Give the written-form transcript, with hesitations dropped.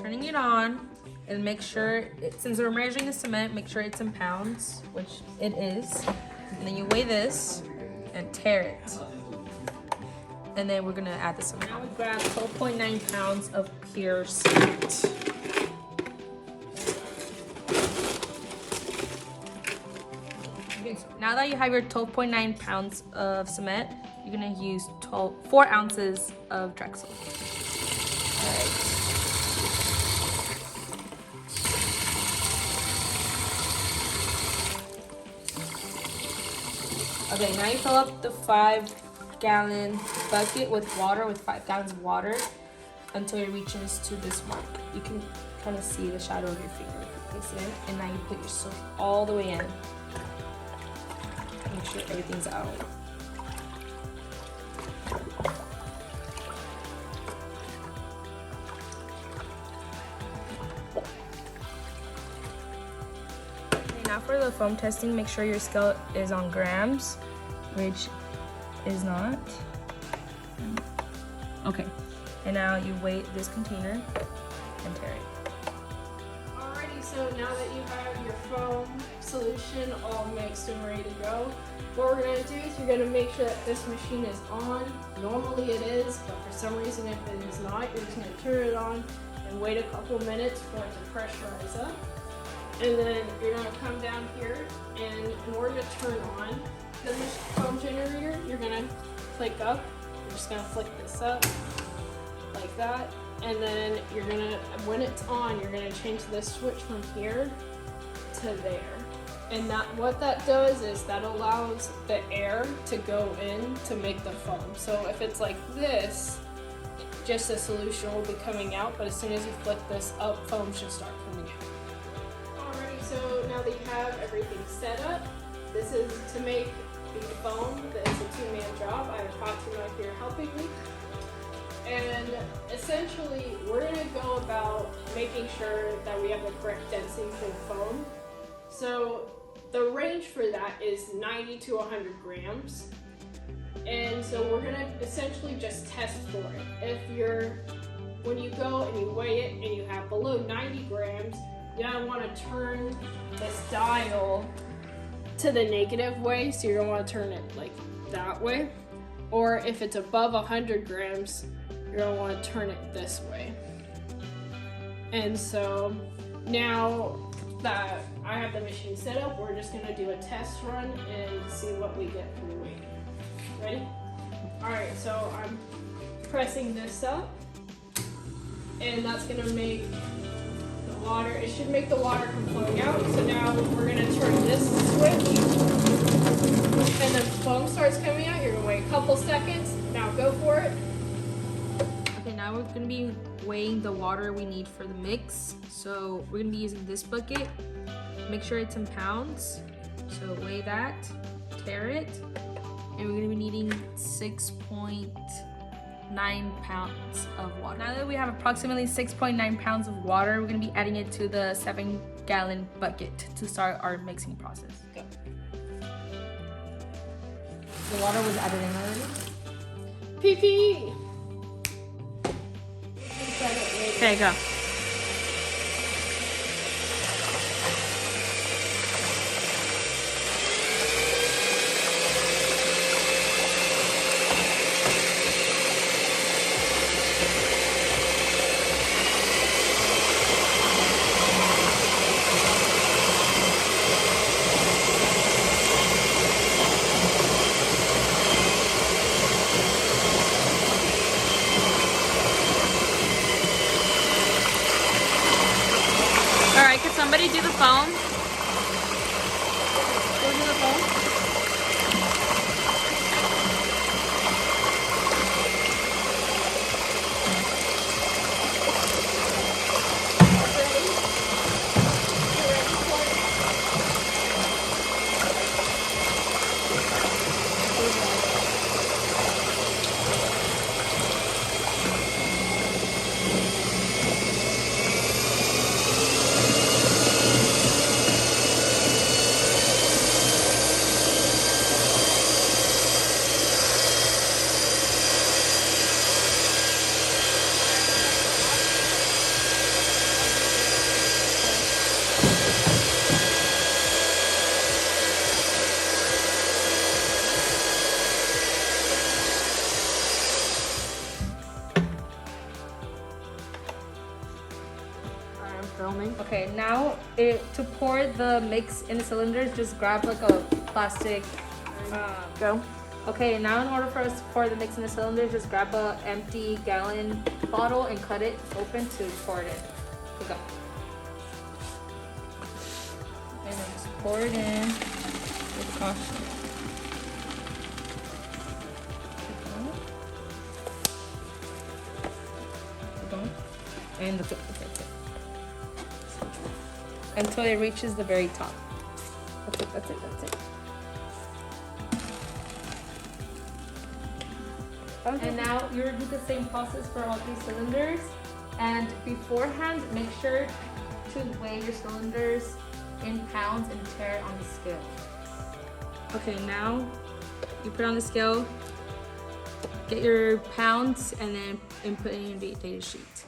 turning it on, and make sure, since we're measuring the cement, make sure it's in pounds, which it is. And then you weigh this and tear it. And then we're gonna add the cement. Now we grab 12.9 pounds of pure cement. Okay, so now that you have your 12.9 pounds of cement, you're gonna use 4 ounces of Drexel. All right. Okay, now you fill up the 5-gallon bucket with water, with 5 gallons of water, until it reaches to this mark. You can kind of see the shadow of your finger if you place it in, and now you put your soap all the way in. Make sure everything's out. Now for the foam testing, make sure your scale is on grams, which is not. Okay, and now you weight this container and tear it. Alrighty, so now that you have your foam solution all mixed and ready to go, what we're going to do is you're going to make sure that this machine is on. Normally it is, but for some reason if it is not, you're just going to turn it on and wait a couple minutes for it to pressurize up. And then you're going to come down here, and in order to turn on the foam generator, you're going to click up. You're just going to flick this up like that. And then you're going to, when it's on, you're going to change this switch from here to there. And what that does is that allows the air to go in to make the foam. So if it's like this, just the solution will be coming out, but as soon as you flick this up, foam should start coming out. So now that you have everything set up, this is to make the foam. It's a 2-man job. I have Fatima here helping me. And essentially, we're going to go about making sure that we have the correct density for the foam. So the range for that is 90 to 100 grams. And so we're going to essentially just test for it. When you go and you weigh it and you have below 90 grams, you're going to want to turn this dial to the negative way, so you're going to want to turn it like that way. Or if it's above 100 grams, you're going to want to turn it this way. And so now that I have the machine set up, we're just going to do a test run and see what we get for the weight. Ready? Alright, so I'm pressing this up, and that's going to make water, it should make the water come flowing out. So now we're going to turn this switch, and the foam starts coming out. You're going to wait a couple seconds. Now go for it. Okay, now we're going to be weighing the water we need for the mix. So we're going to be using this bucket. Make sure it's in pounds. So weigh that, tear it, and we're going to be needing 6.9 pounds of water. Now that we have approximately 6.9 pounds of water, we're going to be adding it to the 7-gallon bucket to start our mixing process. Go. The water was added in already? PPE! Okay, go. Alright, could somebody do the phone? Go to the phone. filming. Okay, now to pour the mix in the cylinders, just grab like a plastic. Go. Okay, now in order for us to pour the mix in the cylinders, just grab a empty gallon bottle and cut it open to pour it in. Okay, go. And then just pour it in with caution. Keep going. And that's it. Until it reaches the very top. That's it. And now you repeat the same process for all 3 cylinders. And beforehand, make sure to weigh your cylinders in pounds and tare it on the scale. Okay, now you put on the scale, get your pounds, and then input in your data sheet.